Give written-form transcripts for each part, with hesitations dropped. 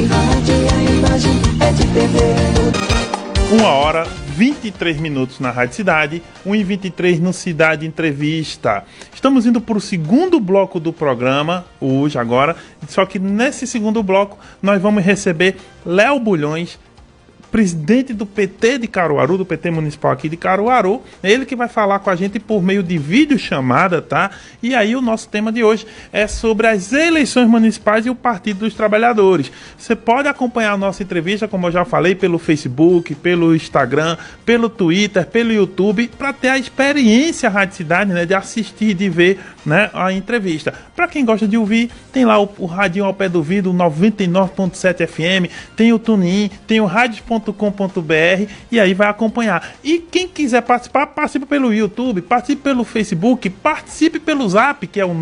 rádio e a imagem é de TV. 1h23 na Rádio Cidade, 1h23 no Cidade Entrevista. Estamos indo para o segundo bloco do programa, hoje, agora. Só que nesse segundo bloco nós vamos receber Léo Bulhões, presidente do PT de Caruaru, do PT Municipal aqui de Caruaru. Ele que vai falar com a gente por meio de videochamada, tá? E aí o nosso tema de hoje é sobre as eleições municipais e o Partido dos Trabalhadores. Você pode acompanhar a nossa entrevista, como eu já falei, pelo Facebook, pelo Instagram, pelo Twitter, pelo YouTube, para ter a experiência Rádio Cidade, né, de assistir, de ver, né, a entrevista. Para quem gosta de ouvir, tem lá o radinho ao pé do vidro, 99.7 FM, tem o TuneIn, tem o radios.com.br e aí vai acompanhar. E quem quiser participar, participe pelo YouTube, participe pelo Facebook, participe pelo Zap, que é o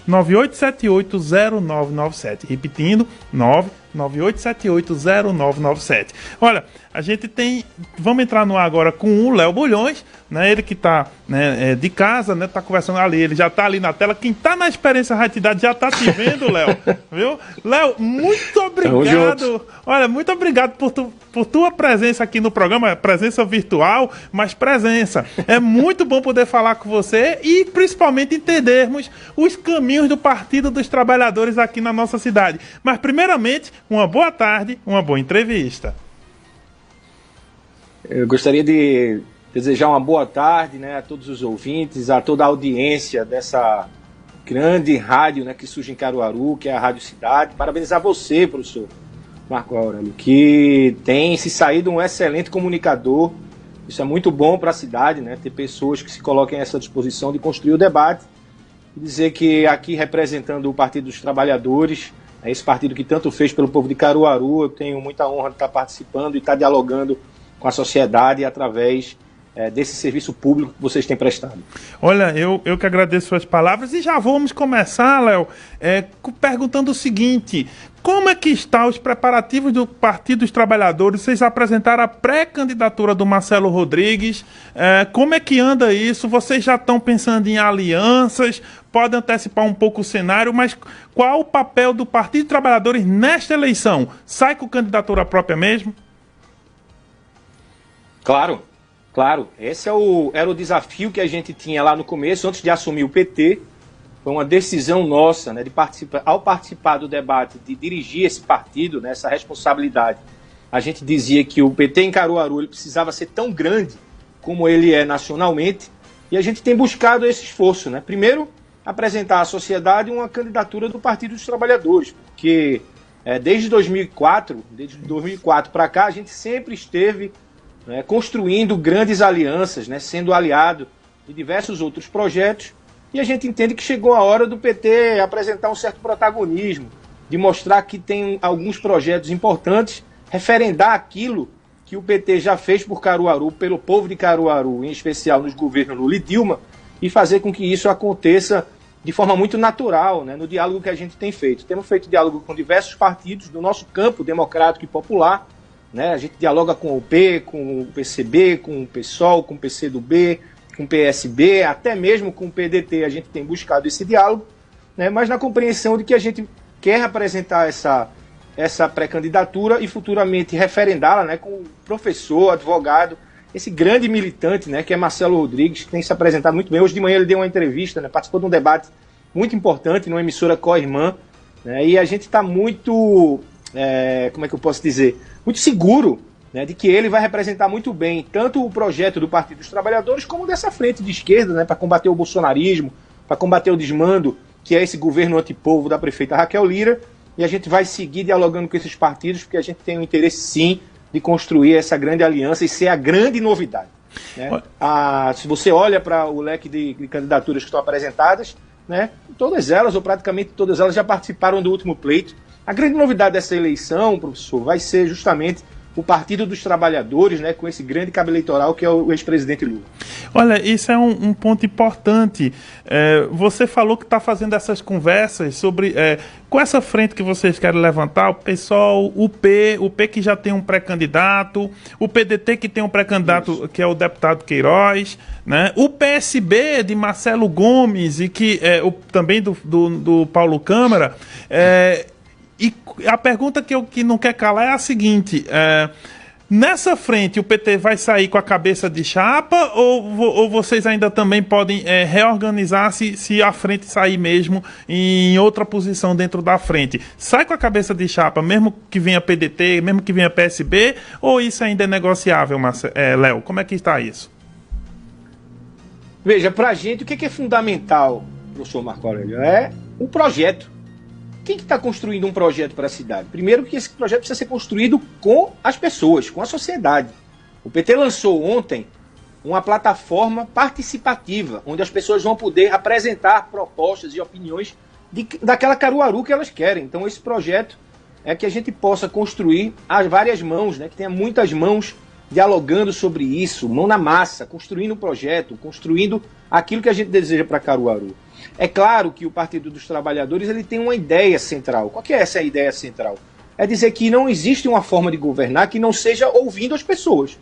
998780997. Repetindo, 998780997. Olha, a gente tem... Vamos entrar no ar agora com o Léo Bulhões, né? Ele que tá, né, de casa, né? Tá conversando ali, ele já tá ali na tela. Quem tá na experiência Rádio Cidade já tá te vendo, Léo. Viu? Léo, muito obrigado. Olha, muito obrigado por tua presença aqui no programa. Presença virtual, mas presença. É muito bom poder falar com você e principalmente entendermos os caminhos do Partido dos Trabalhadores aqui na nossa cidade. Mas primeiramente, uma boa tarde, uma boa entrevista. Eu gostaria de desejar uma boa tarde, né, a todos os ouvintes, a toda a audiência dessa grande rádio, né, que surge em Caruaru, que é a Rádio Cidade. Parabenizar você, professor Marco Aurélio, que tem se saído um excelente comunicador. Isso é muito bom para a cidade, né, ter pessoas que se coloquem a essa disposição de construir o debate e dizer que aqui representando o Partido dos Trabalhadores, esse partido que tanto fez pelo povo de Caruaru, eu tenho muita honra de estar participando e estar dialogando com a sociedade através desse serviço público que vocês têm prestado. Olha, eu que agradeço suas palavras e já vamos começar, Léo, perguntando o seguinte: como é que estão os preparativos do Partido dos Trabalhadores? Vocês apresentaram a pré-candidatura do Marcelo Rodrigues, como é que anda isso? Vocês já estão pensando em alianças? Podem antecipar um pouco o cenário, mas qual o papel do Partido dos Trabalhadores nesta eleição? Sai com candidatura própria mesmo? Claro. Esse era o desafio que a gente tinha lá no começo, antes de assumir o PT. Foi uma decisão nossa, né, ao participar do debate, de dirigir esse partido, né, essa responsabilidade. A gente dizia que o PT em Caruaru ele precisava ser tão grande como ele é nacionalmente, e a gente tem buscado esse esforço, né? Primeiro, apresentar à sociedade uma candidatura do Partido dos Trabalhadores, porque desde 2004 para cá, a gente sempre esteve, né, construindo grandes alianças, né, sendo aliado de diversos outros projetos, e a gente entende que chegou a hora do PT apresentar um certo protagonismo, de mostrar que tem alguns projetos importantes, referendar aquilo que o PT já fez por Caruaru, pelo povo de Caruaru, em especial nos governos Lula e Dilma, e fazer com que isso aconteça de forma muito natural, né, no diálogo que a gente tem feito. Temos feito diálogo com diversos partidos do nosso campo democrático e popular, né? A gente dialoga com o UP, com o PCB, com o PSOL, com o PCdoB, com o PSB, até mesmo com o PDT. A gente tem buscado esse diálogo, né? Mas na compreensão de que a gente quer apresentar essa pré-candidatura e futuramente referendá-la, né, com o professor, advogado, esse grande militante, né, que é Marcelo Rodrigues, que tem se apresentado muito bem. Hoje de manhã ele deu uma entrevista, né, participou de um debate muito importante numa emissora co-irmã, né, e a gente está muito, como é que eu posso dizer, muito seguro, né, de que ele vai representar muito bem tanto o projeto do Partido dos Trabalhadores como dessa frente de esquerda, né, para combater o bolsonarismo, para combater o desmando, que é esse governo antipovo da prefeita Raquel Lira, e a gente vai seguir dialogando com esses partidos, porque a gente tem o interesse, sim, de construir essa grande aliança e ser a grande novidade, né? Se você olha para o leque de candidaturas que estão apresentadas, né, todas elas, ou praticamente todas elas, já participaram do último pleito. A grande novidade dessa eleição, professor, vai ser justamente o Partido dos Trabalhadores, né, com esse grande cabo eleitoral que é o ex-presidente Lula. Olha, isso é um ponto importante. Você falou que está fazendo essas conversas sobre com essa frente que vocês querem levantar, o pessoal, o P que já tem um pré-candidato, o PDT que tem um pré-candidato, isso, que é o deputado Queiroz, né? O PSB de Marcelo Gomes e que também do Paulo Câmara, E a pergunta que não quer calar é a seguinte: nessa frente, o PT vai sair com a cabeça de chapa ou vocês ainda também podem reorganizar se a frente sair mesmo em outra posição dentro da frente? Sai com a cabeça de chapa, mesmo que venha PDT, mesmo que venha PSB, ou isso ainda é negociável, Léo? Como é que está isso? Veja, para a gente, o que é fundamental, professor Marco Aurélio, é um projeto. Quem que está construindo um projeto para a cidade? Primeiro que esse projeto precisa ser construído com as pessoas, com a sociedade. O PT lançou ontem uma plataforma participativa, onde as pessoas vão poder apresentar propostas e opiniões daquela Caruaru que elas querem. Então esse projeto é que a gente possa construir as várias mãos, né, que tenha muitas mãos dialogando sobre isso, mão na massa, construindo um projeto, construindo aquilo que a gente deseja para Caruaru. É claro que o Partido dos Trabalhadores ele tem uma ideia central. Qual que é essa ideia central? É dizer que não existe uma forma de governar que não seja ouvindo as pessoas.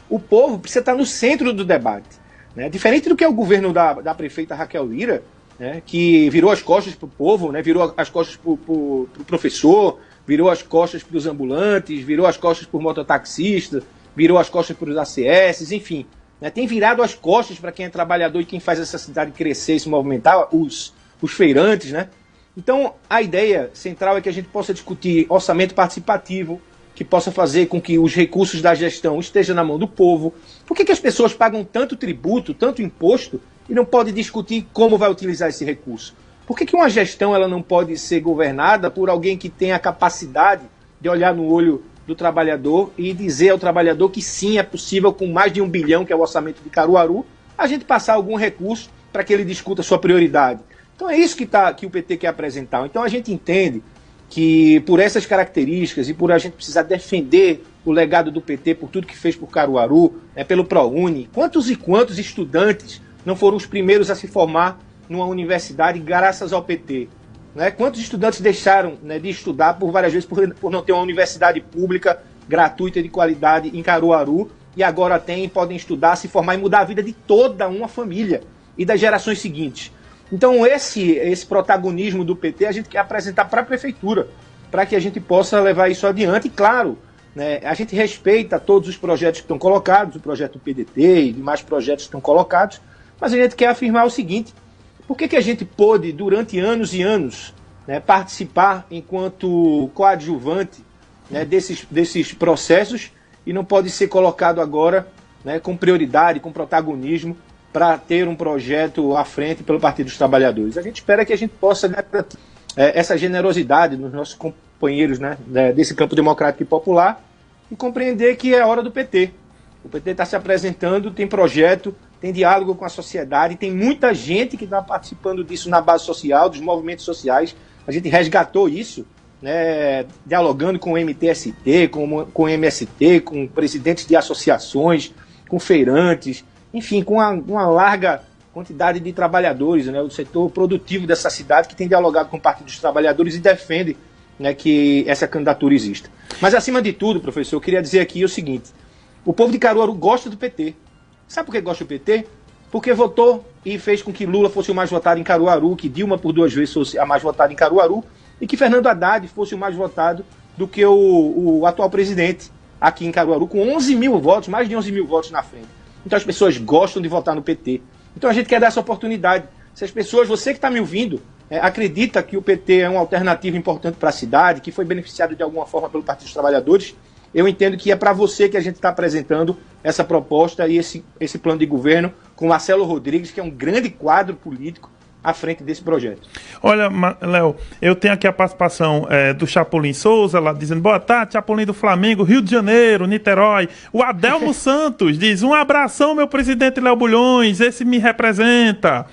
O povo precisa estar no centro do debate, né? Diferente do que é o governo da prefeita Raquel Lira, né, que virou as costas para o povo, né, virou as costas para o professor, virou as costas para os ambulantes, virou as costas para o mototaxista, virou as costas para os ACS, enfim. Né, tem virado as costas para quem é trabalhador e quem faz essa cidade crescer e se movimentar, os feirantes, né? Então, a ideia central é que a gente possa discutir orçamento participativo, que possa fazer com que os recursos da gestão estejam na mão do povo. Por que as pessoas pagam tanto tributo, tanto imposto, e não podem discutir como vai utilizar esse recurso? Por que uma gestão ela não pode ser governada por alguém que tem a capacidade de olhar no olho do trabalhador e dizer ao trabalhador que sim, é possível, com mais de 1 bilhão, que é o orçamento de Caruaru, a gente passar algum recurso para que ele discuta a sua prioridade. Então é isso que o PT quer apresentar. Então a gente entende que por essas características e por a gente precisar defender o legado do PT por tudo que fez por Caruaru, né, pelo ProUni, quantos e quantos estudantes não foram os primeiros a se formar numa universidade graças ao PT? Né? Quantos estudantes deixaram, né, de estudar por várias vezes por não ter uma universidade pública gratuita de qualidade em Caruaru e agora podem estudar, se formar e mudar a vida de toda uma família e das gerações seguintes. Então esse protagonismo do PT a gente quer apresentar para a prefeitura, para que a gente possa levar isso adiante. E claro, né, a gente respeita todos os projetos que estão colocados, o projeto do PDT e demais projetos que estão colocados, mas a gente quer afirmar o seguinte: por que a gente pôde, durante anos e anos, né, participar enquanto coadjuvante, né, desses processos e não pode ser colocado agora, né, com prioridade, com protagonismo, para ter um projeto à frente pelo Partido dos Trabalhadores? A gente espera que a gente possa garantir essa generosidade nos nossos companheiros, né, desse campo democrático e popular e compreender que é hora do PT. O PT está se apresentando, tem projeto, tem diálogo com a sociedade, tem muita gente que está participando disso na base social, dos movimentos sociais. A gente resgatou isso, né, dialogando com o MTST, com o MST, com presidentes de associações, com feirantes, enfim, com uma larga quantidade de trabalhadores, né, o setor produtivo dessa cidade que tem dialogado com o Partido dos Trabalhadores e defende, né, que essa candidatura exista. Mas, acima de tudo, professor, eu queria dizer aqui o seguinte: o povo de Caruaru gosta do PT. Sabe por que gosta do PT? Porque votou e fez com que Lula fosse o mais votado em Caruaru, que Dilma por 2 vezes fosse a mais votada em Caruaru e que Fernando Haddad fosse o mais votado do que o atual presidente aqui em Caruaru, com 11 mil votos, mais de 11 mil votos na frente. Então as pessoas gostam de votar no PT. Então a gente quer dar essa oportunidade. Se as pessoas, você que está me ouvindo, acredita que o PT é uma alternativa importante para a cidade, que foi beneficiado de alguma forma pelo Partido dos Trabalhadores, eu entendo que é para você que a gente está apresentando essa proposta e esse plano de governo com Marcelo Rodrigues, que é um grande quadro político à frente desse projeto. Olha, Léo, eu tenho aqui a participação do Chapolin Souza, lá dizendo: boa tarde, Chapolin do Flamengo, Rio de Janeiro, Niterói. O Adelmo Santos diz: um abração, meu presidente Léo Bulhões, esse me representa.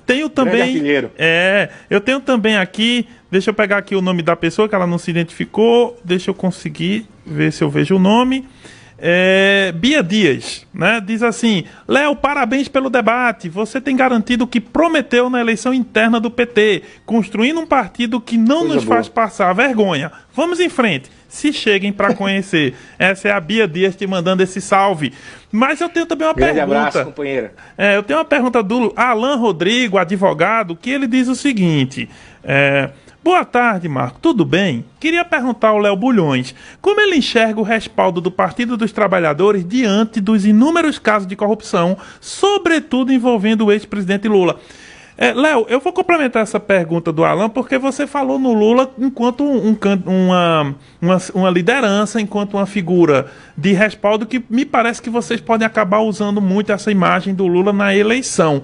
Tenho também... eu tenho também aqui, deixa eu pegar aqui o nome da pessoa, que ela não se identificou, deixa eu conseguir ver se eu vejo o nome. Bia Dias, né, diz assim: Léo, parabéns pelo debate, você tem garantido o que prometeu na eleição interna do PT, construindo um partido que não nos faz passar vergonha. Vamos em frente, se cheguem para conhecer. Essa é a Bia Dias te mandando esse salve. Mas eu tenho também uma pergunta. Grande abraço, companheira. Eu tenho uma pergunta do Alan Rodrigo, advogado, que ele diz o seguinte: Boa tarde, Marco. Tudo bem? Queria perguntar ao Léo Bulhões como ele enxerga o respaldo do Partido dos Trabalhadores diante dos inúmeros casos de corrupção, sobretudo envolvendo o ex-presidente Lula. Léo, eu vou complementar essa pergunta do Alan porque você falou no Lula enquanto uma liderança, enquanto uma figura de respaldo que me parece que vocês podem acabar usando muito essa imagem do Lula na eleição.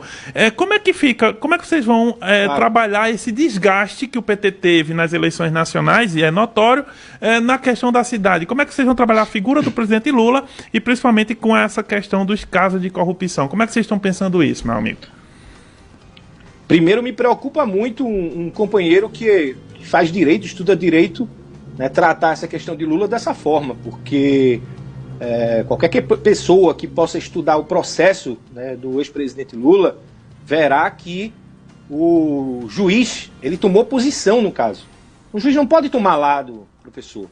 Como é que vocês vão trabalhar esse desgaste que o PT teve nas eleições nacionais, e é notório, na questão da cidade? Como é que vocês vão trabalhar a figura do presidente Lula e principalmente com essa questão dos casos de corrupção? Como é que vocês estão pensando isso, meu amigo? Primeiro, me preocupa muito um companheiro que faz direito, estuda direito, né, tratar essa questão de Lula dessa forma, porque qualquer pessoa que possa estudar o processo, né, do ex-presidente Lula verá que o juiz ele tomou posição no caso. O juiz não pode tomar lado, professor.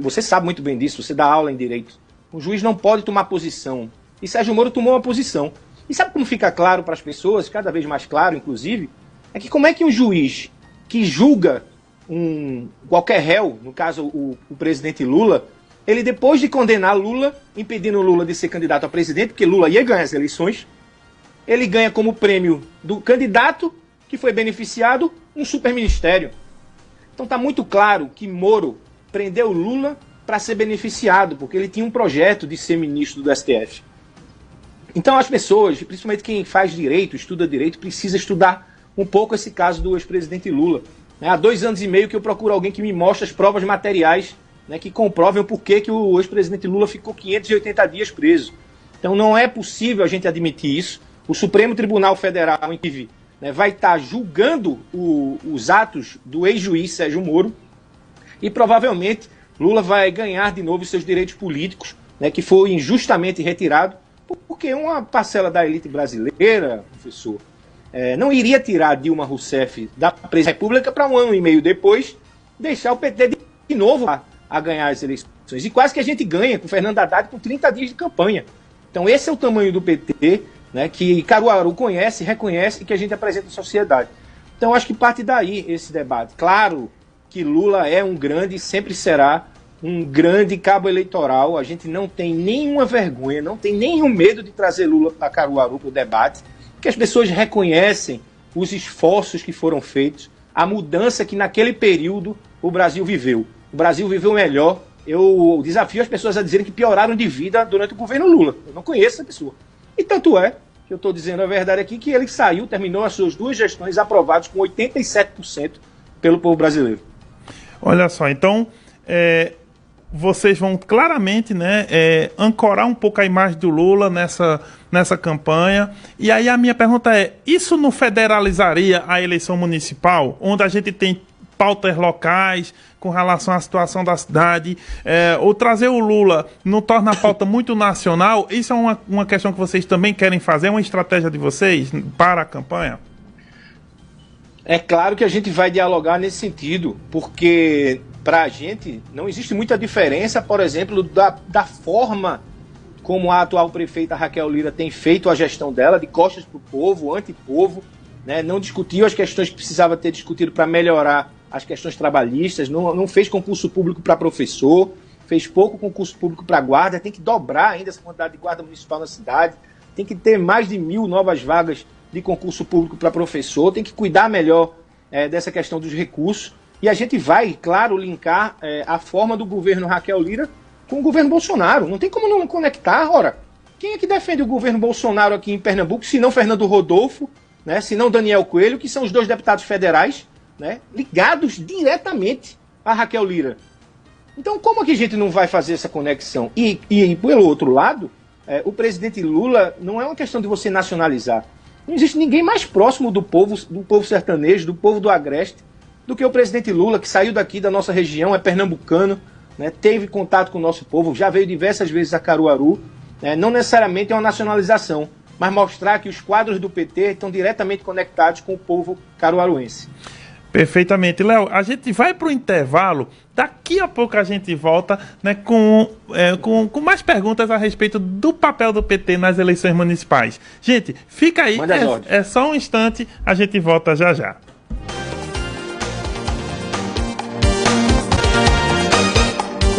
Você sabe muito bem disso, você dá aula em direito. O juiz não pode tomar posição. E Sérgio Moro tomou uma posição. E sabe como fica claro para as pessoas, cada vez mais claro, inclusive, é que como é que um juiz que julga qualquer réu, no caso o presidente Lula, ele depois de condenar Lula, impedindo Lula de ser candidato a presidente, porque Lula ia ganhar as eleições, ele ganha como prêmio do candidato que foi beneficiado um superministério. Então está muito claro que Moro prendeu Lula para ser beneficiado, porque ele tinha um projeto de ser ministro do STF. Então as pessoas, principalmente quem faz direito, estuda direito, precisa estudar um pouco esse caso do ex-presidente Lula. Há 2 anos e meio que eu procuro alguém que me mostre as provas materiais, né, que comprovem o porquê que o ex-presidente Lula ficou 580 dias preso. Então não é possível a gente admitir isso. O Supremo Tribunal Federal, inclusive, né, vai estar julgando os atos do ex-juiz Sérgio Moro e provavelmente Lula vai ganhar de novo seus direitos políticos, né, que foi injustamente retirado, porque uma parcela da elite brasileira, professor, não iria tirar Dilma Rousseff da presidência da República para 1 ano e meio depois deixar o PT de novo a ganhar as eleições. E quase que a gente ganha com Fernando Haddad com 30 dias de campanha. Então esse é o tamanho do PT, né, que Caruaru conhece, reconhece e que a gente apresenta à sociedade. Então acho que parte daí esse debate. Claro que Lula é um grande e sempre será um grande cabo eleitoral. A gente não tem nenhuma vergonha, não tem nenhum medo de trazer Lula para Caruaru para o debate, porque as pessoas reconhecem os esforços que foram feitos, a mudança que naquele período o Brasil viveu. O Brasil viveu melhor. Eu desafio as pessoas a dizerem que pioraram de vida durante o governo Lula. Eu não conheço essa pessoa. E tanto é que eu estou dizendo a verdade aqui, que ele saiu, terminou as suas 2 gestões aprovadas com 87% pelo povo brasileiro. Olha só, então vocês vão claramente, né, ancorar um pouco a imagem do Lula nessa campanha. E aí a minha pergunta é, isso não federalizaria a eleição municipal, onde a gente tem pautas locais com relação à situação da cidade, ou trazer o Lula não torna a pauta muito nacional? Isso é uma questão que vocês também querem fazer, uma estratégia de vocês para a campanha? É claro que a gente vai dialogar nesse sentido, porque para a gente não existe muita diferença, por exemplo, da forma como a atual prefeita Raquel Lira tem feito a gestão dela, de costas para o povo, anti-povo, né? Não discutiu as questões que precisava ter discutido para melhorar as questões trabalhistas, não fez concurso público para professor, fez pouco concurso público para guarda, tem que dobrar ainda essa quantidade de guarda municipal na cidade, tem que ter mais de 1.000 novas vagas de concurso público para professor, tem que cuidar melhor dessa questão dos recursos. E a gente vai, claro, linkar a forma do governo Raquel Lira com o governo Bolsonaro. Não tem como não conectar. Ora, quem é que defende o governo Bolsonaro aqui em Pernambuco, se não Fernando Rodolfo, né, se não Daniel Coelho, que são os 2 deputados federais, né, ligados diretamente a Raquel Lira? Então, como é que a gente não vai fazer essa conexão? E pelo outro lado, o presidente Lula não é uma questão de você nacionalizar. Não existe ninguém mais próximo do povo sertanejo, do povo do Agreste, do que o presidente Lula, que saiu daqui da nossa região, é pernambucano, né, teve contato com o nosso povo, já veio diversas vezes a Caruaru. Não necessariamente é uma nacionalização, mas mostrar que os quadros do PT estão diretamente conectados com o povo caruaruense. Perfeitamente. Léo, a gente vai para o intervalo, daqui a pouco a gente volta, né, com mais perguntas a respeito do papel do PT nas eleições municipais. Gente, fica aí, é só um instante, a gente volta já já.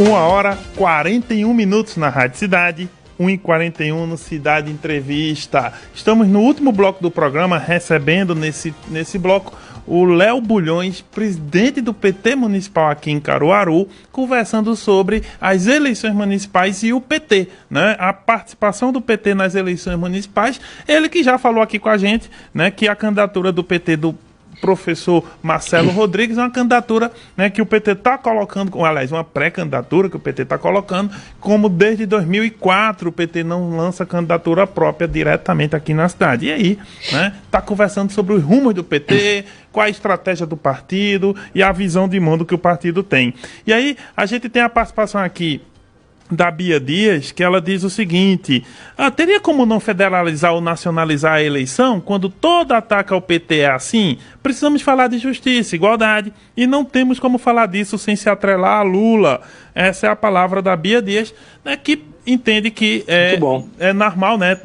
1h41 na Rádio Cidade, 1h41 no Cidade Entrevista. Estamos no último bloco do programa, recebendo nesse bloco o Léo Bulhões, presidente do PT municipal aqui em Caruaru, conversando sobre as eleições municipais e o PT, né? A participação do PT nas eleições municipais. Ele que já falou aqui com a gente, né, que a candidatura do PT do professor Marcelo Rodrigues é uma candidatura, né, que o PT está colocando, aliás, uma pré-candidatura que o PT está colocando, como desde 2004 o PT não lança candidatura própria diretamente aqui na cidade. E aí, né, está conversando sobre os rumos do PT, qual a estratégia do partido e a visão de mundo que o partido tem. E aí, a gente tem a participação aqui da Bia Dias, que ela diz o seguinte: teria como não federalizar ou nacionalizar a eleição? Quando todo ataque ao PT é assim, precisamos falar de justiça, igualdade, e não temos como falar disso sem se atrelar a Lula. Essa é a palavra da Bia Dias, né, que entende que é normal, né?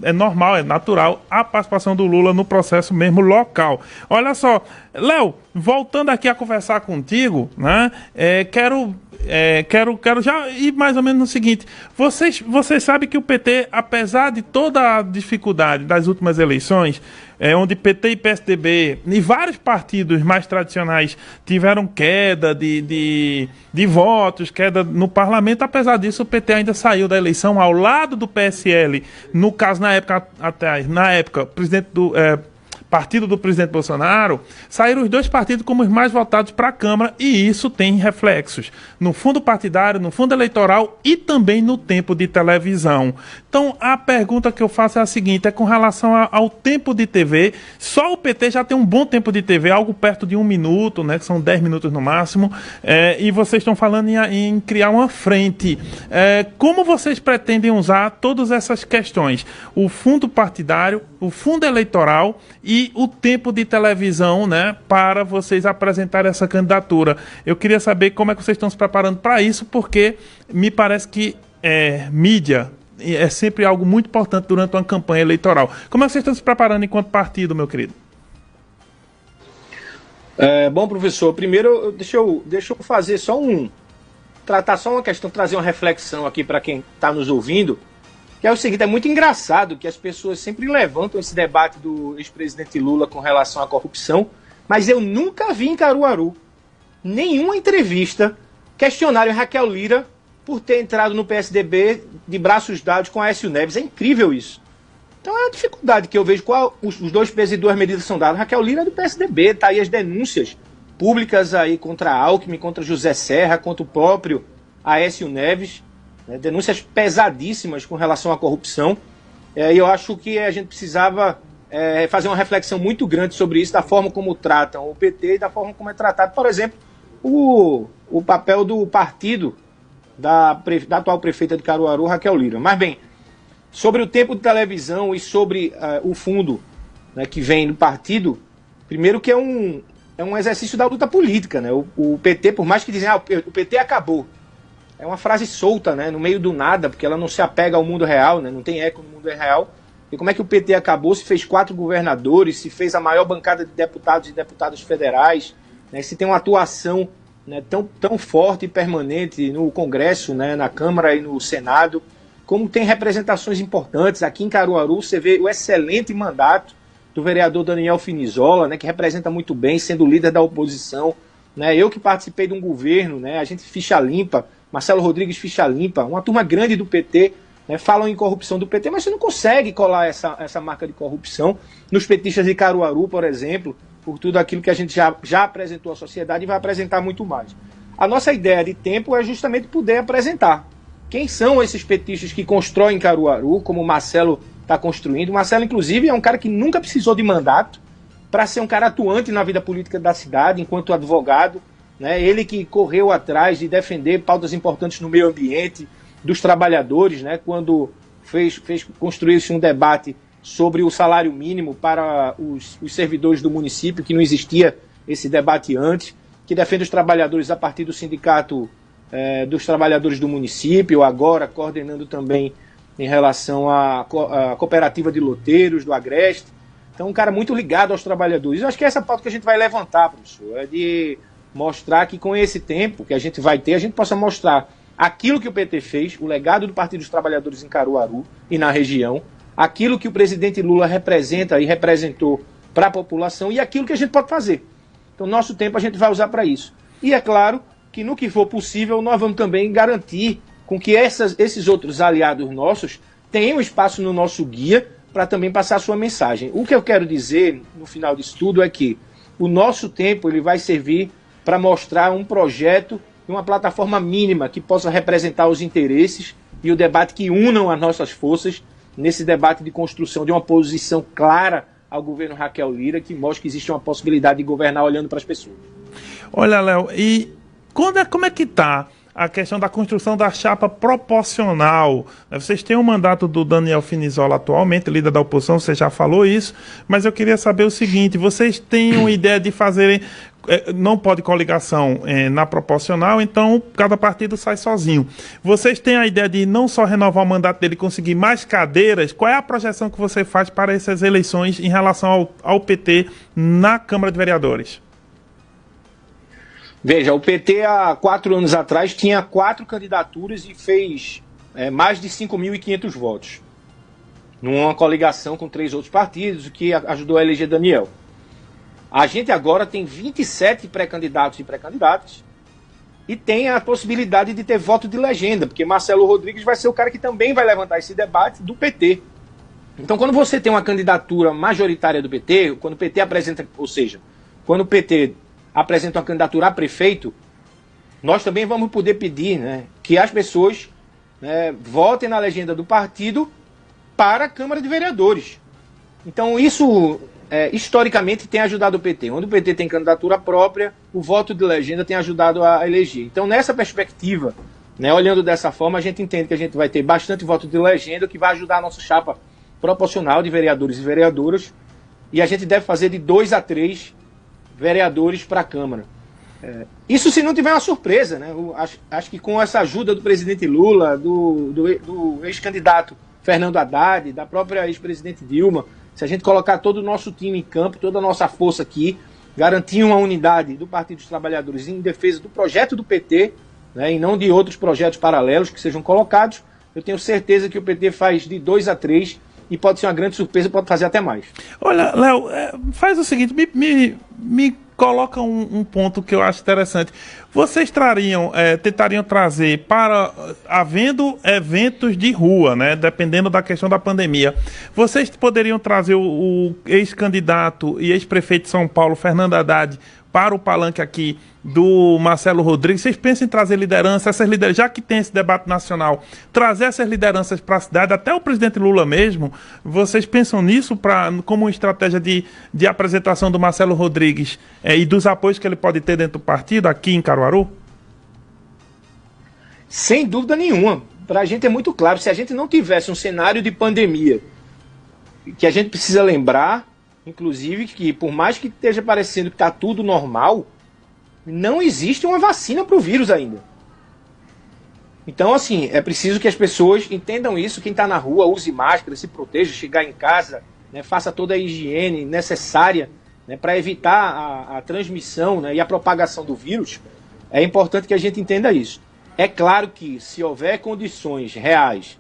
É normal, é natural a participação do Lula no processo mesmo local. Olha só, Léo, voltando aqui a conversar contigo, né? Quero já ir mais ou menos no seguinte: vocês sabem que o PT, apesar de toda a dificuldade das últimas eleições, onde PT e PSDB e vários partidos mais tradicionais tiveram queda de votos, queda no parlamento, apesar disso o PT ainda saiu da eleição ao lado do PSL, no caso na época presidente do partido do presidente Bolsonaro, saíram os dois partidos como os mais votados para a Câmara, e isso tem reflexos no fundo partidário, no fundo eleitoral e também no tempo de televisão. Então, a pergunta que eu faço é a seguinte: é com relação ao tempo de TV. Só o PT já tem um bom tempo de TV, algo perto de 1 minuto, né, que são 10 minutos no máximo, e vocês estão falando em criar uma frente. Como vocês pretendem usar todas essas questões? O fundo partidário, o fundo eleitoral e o tempo de televisão, né, para vocês apresentarem essa candidatura. Eu queria saber como é que vocês estão se preparando para isso, porque me parece que mídia é sempre algo muito importante durante uma campanha eleitoral. Como é que vocês estão se preparando enquanto partido, meu querido? Bom, professor, primeiro deixa eu fazer tratar só uma questão, trazer uma reflexão aqui para quem está nos ouvindo, que é o seguinte: é muito engraçado que as pessoas sempre levantam esse debate do ex-presidente Lula com relação à corrupção, mas eu nunca vi em Caruaru nenhuma entrevista questionarem Raquel Lira por ter entrado no PSDB de braços dados com Aécio Neves. É incrível isso. Então é a dificuldade que eu vejo. Os dois pesos e duas medidas são dadas. Raquel Lira é do PSDB, tá aí as denúncias públicas aí contra Alckmin, contra José Serra, contra o próprio Aécio Neves. Denúncias pesadíssimas com relação à corrupção, e eu acho que a gente precisava fazer uma reflexão muito grande sobre isso, da forma como tratam o PT e da forma como é tratado, por exemplo, o papel do partido da atual prefeita de Caruaru, Raquel Lira. Mas bem, sobre o tempo de televisão e sobre o fundo, né, que vem do partido, primeiro que é um exercício da luta política, né? O PT, por mais que dizem, o PT acabou, é uma frase solta, né, no meio do nada, porque ela não se apega ao mundo real, né, não tem eco no mundo real. E como é que o PT acabou? Se fez 4 governadores, se fez a maior bancada de deputados e deputadas federais, né, se tem uma atuação, né, tão forte e permanente no Congresso, né, na Câmara e no Senado, como tem representações importantes. Aqui em Caruaru você vê o excelente mandato do vereador Daniel Finizola, né, que representa muito bem, sendo líder da oposição. Né, eu que participei de um governo, né, a gente ficha limpa, Marcelo Rodrigues ficha limpa, uma turma grande do PT, né, falam em corrupção do PT, mas você não consegue colar essa marca de corrupção nos petistas de Caruaru, por exemplo, por tudo aquilo que a gente já apresentou à sociedade e vai apresentar muito mais. A nossa ideia de tempo é justamente poder apresentar quem são esses petistas que constroem Caruaru, como o Marcelo está construindo. O Marcelo, inclusive, é um cara que nunca precisou de mandato para ser um cara atuante na vida política da cidade, enquanto advogado. Né? Ele que correu atrás de defender pautas importantes no meio ambiente, dos trabalhadores, né? Quando construiu-se um debate sobre o salário mínimo para os servidores do município, que não existia esse debate antes, que defende os trabalhadores a partir do sindicato dos trabalhadores do município, agora coordenando também em relação à cooperativa de loteiros do Agreste. Então, um cara muito ligado aos trabalhadores. Eu acho que é essa pauta que a gente vai levantar, professor, é de mostrar que com esse tempo que a gente vai ter, a gente possa mostrar aquilo que o PT fez, o legado do Partido dos Trabalhadores em Caruaru e na região, aquilo que o presidente Lula representa e representou para a população e aquilo que a gente pode fazer. Então, nosso tempo a gente vai usar para isso. E é claro que no que for possível, nós vamos também garantir com que esses outros aliados nossos tenham espaço no nosso guia para também passar a sua mensagem. O que eu quero dizer no final disso tudo é que o nosso tempo ele vai servir para mostrar um projeto e uma plataforma mínima que possa representar os interesses e o debate que unam as nossas forças nesse debate de construção de uma posição clara ao governo Raquel Lira, que mostre que existe uma possibilidade de governar olhando para as pessoas. Olha, Léo, e como é que está a questão da construção da chapa proporcional? Vocês têm o mandato do Daniel Finizola atualmente, líder da oposição, você já falou isso, mas eu queria saber o seguinte, vocês têm uma ideia de fazerem, não pode coligação na proporcional, então cada partido sai sozinho. Vocês têm a ideia de não só renovar o mandato dele, conseguir mais cadeiras? Qual é a projeção que você faz para essas eleições em relação ao PT na Câmara de Vereadores? Veja, o PT há 4 anos atrás tinha 4 candidaturas e fez mais de 5.500 votos. Numa coligação com 3 outros partidos, o que ajudou a eleger Daniel. A gente agora tem 27 pré-candidatos e pré-candidatas e tem a possibilidade de ter voto de legenda, porque Marcelo Rodrigues vai ser o cara que também vai levantar esse debate do PT. Então, quando você tem uma candidatura majoritária do PT, quando o PT apresenta, ou seja, quando o PT apresenta uma candidatura a prefeito, nós também vamos poder pedir, né, que as pessoas votem na legenda do partido para a Câmara de Vereadores. Então isso historicamente tem ajudado o PT. Onde o PT tem candidatura própria, o voto de legenda tem ajudado a eleger. Então nessa perspectiva, olhando dessa forma, a gente entende que a gente vai ter bastante voto de legenda, que vai ajudar a nossa chapa proporcional de vereadores e vereadoras, e a gente deve fazer de 2 a 3 vereadores para a Câmara. Isso se não tiver uma surpresa, né? Acho que com essa ajuda do presidente Lula, do ex-candidato Fernando Haddad, da própria ex-presidente Dilma, se a gente colocar todo o nosso time em campo, toda a nossa força aqui, garantir uma unidade do Partido dos Trabalhadores em defesa do projeto do PT, e não de outros projetos paralelos que sejam colocados, eu tenho certeza que o PT faz de 2 a 3 e pode ser uma grande surpresa, pode fazer até mais. Olha, Léo, faz o seguinte, me coloca um ponto que eu acho interessante. Vocês tentariam trazer havendo eventos de rua, dependendo da questão da pandemia, vocês poderiam trazer o ex-candidato e ex-prefeito de São Paulo, Fernando Haddad, para o palanque aqui do Marcelo Rodrigues? Vocês pensam em trazer liderança, já que tem esse debate nacional, trazer essas lideranças para a cidade, até o presidente Lula mesmo, vocês pensam nisso como uma estratégia de apresentação do Marcelo Rodrigues e dos apoios que ele pode ter dentro do partido aqui em Caruaru? Sem dúvida nenhuma. Para a gente é muito claro, se a gente não tivesse um cenário de pandemia, que a gente precisa lembrar, inclusive, que por mais que esteja parecendo que está tudo normal, não existe uma vacina para o vírus ainda. Então, assim, é preciso que as pessoas entendam isso. Quem está na rua, use máscara, se proteja, chegar em casa, faça toda a higiene necessária para evitar a transmissão e a propagação do vírus. É importante que a gente entenda isso. É claro que, se houver condições reais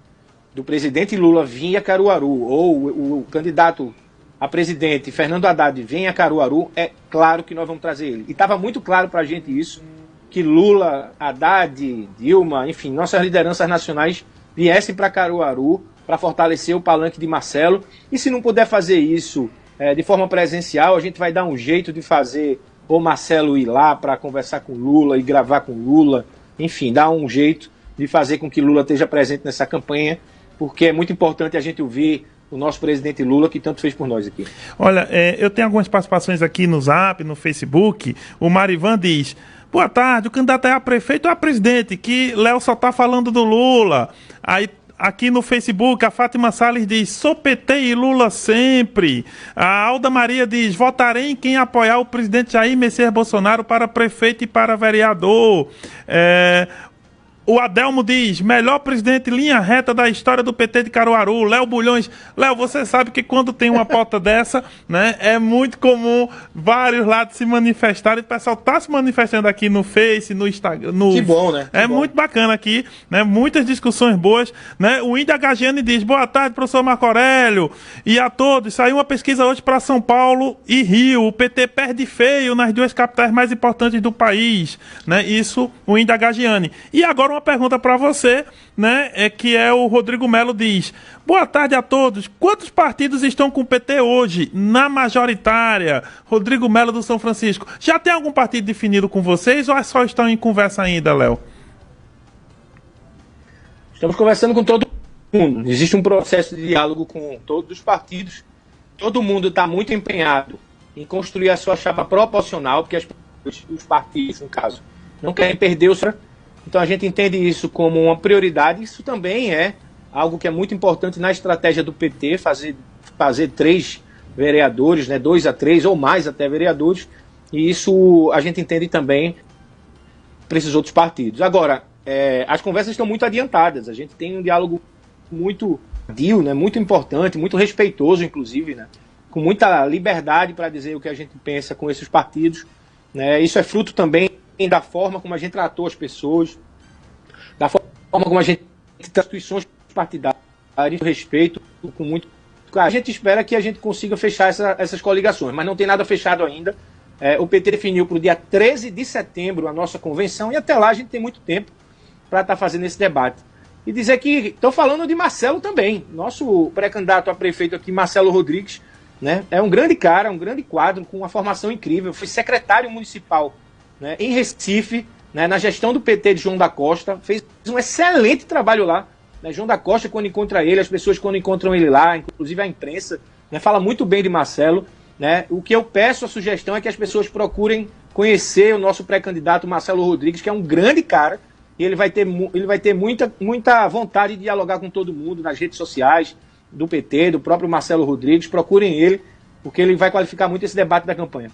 do presidente Lula vir a Caruaru, ou o candidato a presidente Fernando Haddad vem a Caruaru, é claro que nós vamos trazer ele. E estava muito claro para a gente isso, que Lula, Haddad, Dilma, enfim, nossas lideranças nacionais viessem para Caruaru para fortalecer o palanque de Marcelo. E se não puder fazer isso de forma presencial, a gente vai dar um jeito de fazer o Marcelo ir lá para conversar com Lula e gravar com Lula. Enfim, dar um jeito de fazer com que Lula esteja presente nessa campanha, porque é muito importante a gente ouvir o nosso presidente Lula, que tanto fez por nós aqui. Olha, eu tenho algumas participações aqui no Zap, no Facebook. O Marivan diz: boa tarde, o candidato é a prefeito ou a presidente? Que Léo só tá falando do Lula. Aí, aqui no Facebook, a Fátima Salles diz: sou PT e Lula sempre. A Alda Maria diz: votarei em quem apoiar o presidente Jair Messias Bolsonaro para prefeito e para vereador. O Adelmo diz, melhor presidente linha reta da história do PT de Caruaru, Léo Bulhões. Léo, você sabe que quando tem uma pauta dessa, né, é muito comum vários lados se manifestarem. O pessoal tá se manifestando aqui no Face, no Instagram. Que bom, né? É muito bacana aqui, né? Muitas discussões boas, né? O Índia Gagiani diz, boa tarde, professor Marco Aurélio, e a todos. Saiu uma pesquisa hoje para São Paulo e Rio. O PT perde feio nas duas capitais mais importantes do país, né? Isso, o Índia Gagiani. E agora uma pergunta para você, né? Que é o Rodrigo Melo diz, boa tarde a todos. Quantos partidos estão com o PT hoje na majoritária? Rodrigo Melo do São Francisco. Já tem algum partido definido com vocês ou só estão em conversa ainda, Léo? Estamos conversando com todo mundo. Existe um processo de diálogo com todos os partidos. Todo mundo está muito empenhado em construir a sua chapa proporcional, porque os partidos, no caso, não querem perder o seu. Então a gente entende isso como uma prioridade. Isso também é algo que é muito importante na estratégia do PT, fazer 3 vereadores, né, 2 a 3 ou mais até vereadores. E isso a gente entende também para esses outros partidos. Agora, as conversas estão muito adiantadas. A gente tem um diálogo muito dio, né, muito importante, muito respeitoso, inclusive, né, com muita liberdade para dizer o que a gente pensa com esses partidos. Né. Isso é fruto também da forma como a gente tratou as pessoas, da forma como a gente trata as instituições partidárias, respeito, com muito. A gente espera que a gente consiga fechar essas coligações, mas não tem nada fechado ainda. O PT definiu para o dia 13 de setembro a nossa convenção e até lá a gente tem muito tempo para estar fazendo esse debate. E dizer que estou falando de Marcelo também, nosso pré-candidato a prefeito aqui, Marcelo Rodrigues, né, é um grande cara, um grande quadro, com uma formação incrível. Foi secretário municipal, né, em Recife, né, na gestão do PT de João da Costa, fez um excelente trabalho lá. Né, João da Costa, quando encontra ele, as pessoas quando encontram ele lá, inclusive a imprensa, né, fala muito bem de Marcelo. Né. O que eu peço, a sugestão é que as pessoas procurem conhecer o nosso pré-candidato Marcelo Rodrigues, que é um grande cara, e ele vai ter muita vontade de dialogar com todo mundo nas redes sociais, do PT, do próprio Marcelo Rodrigues. Procurem ele, porque ele vai qualificar muito esse debate da campanha.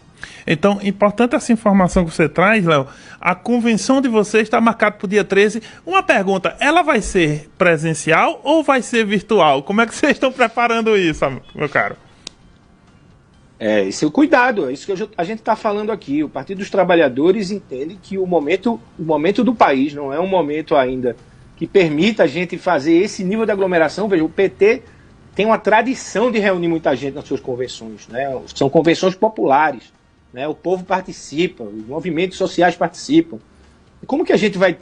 Então, importante essa informação que você traz, Léo. A convenção de vocês está marcada para o dia 13. Uma pergunta, ela vai ser presencial ou vai ser virtual? Como é que vocês estão preparando isso, meu caro? Esse é o cuidado, é isso que a gente está falando aqui. O Partido dos Trabalhadores entende que o momento do país não é um momento ainda que permita a gente fazer esse nível de aglomeração. Veja, o PT tem uma tradição de reunir muita gente nas suas convenções, né? São convenções populares, né? O povo participa, os movimentos sociais participam. Como que a gente vai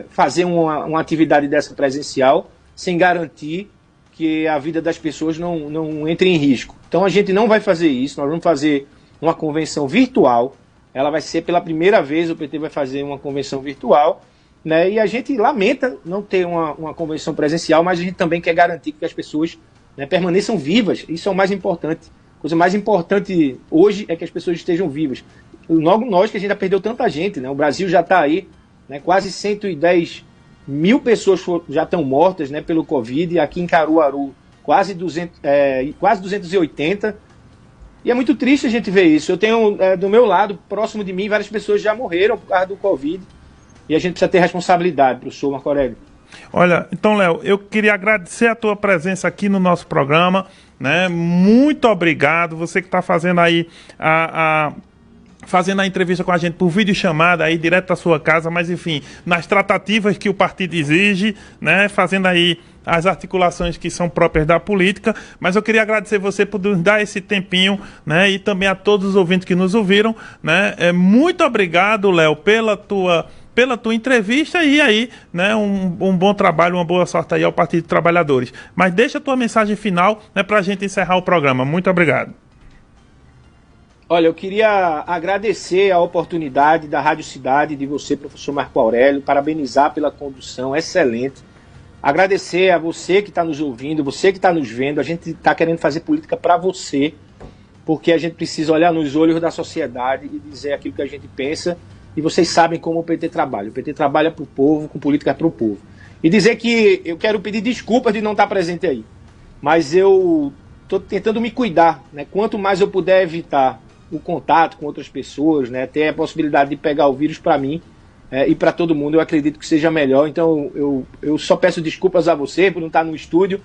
fazer uma atividade dessa presencial sem garantir que a vida das pessoas não entre em risco? Então a gente não vai fazer isso, nós vamos fazer uma convenção virtual. Ela vai ser pela primeira vez, o PT vai fazer uma convenção virtual, né? E a gente lamenta não ter uma convenção presencial, mas a gente também quer garantir que as pessoas, né, permaneçam vivas. Isso é o mais importante. A coisa mais importante hoje é que as pessoas estejam vivas. Logo nós, que a gente já perdeu tanta gente, né? O Brasil já está aí, né, quase 110 mil pessoas já estão mortas, né, pelo Covid, e aqui em Caruaru quase 280. E é muito triste a gente ver isso. Eu tenho do meu lado, próximo de mim, várias pessoas já morreram por causa do Covid. E a gente precisa ter responsabilidade, professor Marco Aurélio. Olha, então, Léo, eu queria agradecer a tua presença aqui no nosso programa, né? Muito obrigado. Você que está fazendo aí fazendo a entrevista com a gente por videochamada aí direto da sua casa, mas enfim, nas tratativas que o partido exige, né? Fazendo aí as articulações que são próprias da política, mas eu queria agradecer você por nos dar esse tempinho, né? E também a todos os ouvintes que nos ouviram, né? Muito obrigado, Léo, pela tua entrevista e aí, né, um bom trabalho, uma boa sorte aí ao Partido dos Trabalhadores. Mas deixa a tua mensagem final, né, para a gente encerrar o programa. Muito obrigado. Olha, eu queria agradecer a oportunidade da Rádio Cidade, de você, professor Marco Aurélio, parabenizar pela condução excelente. Agradecer a você que está nos ouvindo, você que está nos vendo. A gente está querendo fazer política para você, porque a gente precisa olhar nos olhos da sociedade e dizer aquilo que a gente pensa. E vocês sabem como o PT trabalha. O PT trabalha para o povo, com política para o povo. E dizer que eu quero pedir desculpas de não estar presente aí. Mas eu estou tentando me cuidar, né? Quanto mais eu puder evitar o contato com outras pessoas, né? Ter a possibilidade de pegar o vírus para mim, e para todo mundo eu acredito que seja melhor. Então eu só peço desculpas a você por não estar no estúdio.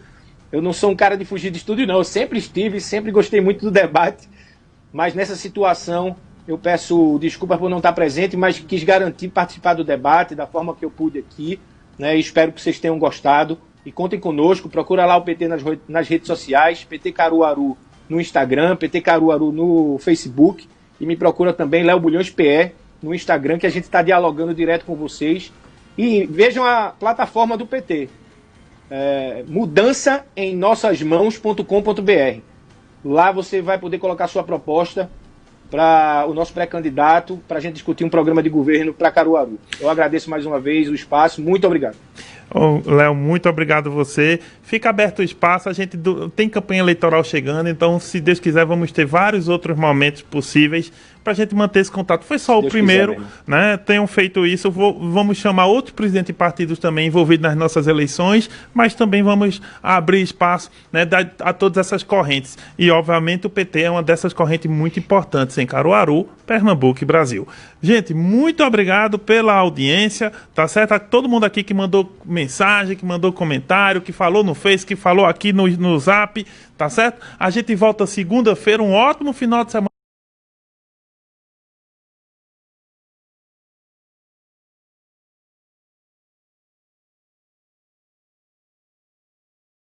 Eu não sou um cara de fugir de estúdio, não. Eu sempre estive, sempre gostei muito do debate, mas nessa situação eu peço desculpas por não estar presente, mas quis garantir participar do debate da forma que eu pude aqui, né? Espero que vocês tenham gostado e contem conosco. Procura lá o PT nas redes sociais, PT Caruaru no Instagram, PT Caruaru no Facebook, e me procura também Léo Bulhões PE no Instagram, que a gente está dialogando direto com vocês. E vejam a plataforma do PT, mudançaemnossasmãos.com.br. Lá você vai poder colocar sua proposta para o nosso pré-candidato, para a gente discutir um programa de governo para Caruaru. Eu agradeço mais uma vez o espaço, muito obrigado. Léo, muito obrigado a você. Fica aberto o espaço, a gente tem campanha eleitoral chegando, então, se Deus quiser, vamos ter vários outros momentos possíveis para a gente manter esse contato. Foi só o primeiro, né? Tenham feito isso. Vamos chamar outros presidentes de partidos também envolvidos nas nossas eleições, mas também vamos abrir espaço, né, a todas essas correntes. E, obviamente, o PT é uma dessas correntes muito importantes em Caruaru, Pernambuco e Brasil. Gente, muito obrigado pela audiência, tá certo? A todo mundo aqui que mandou mensagem, que mandou comentário, que falou no Face, que falou aqui no Zap, tá certo? A gente volta segunda-feira, um ótimo final de semana.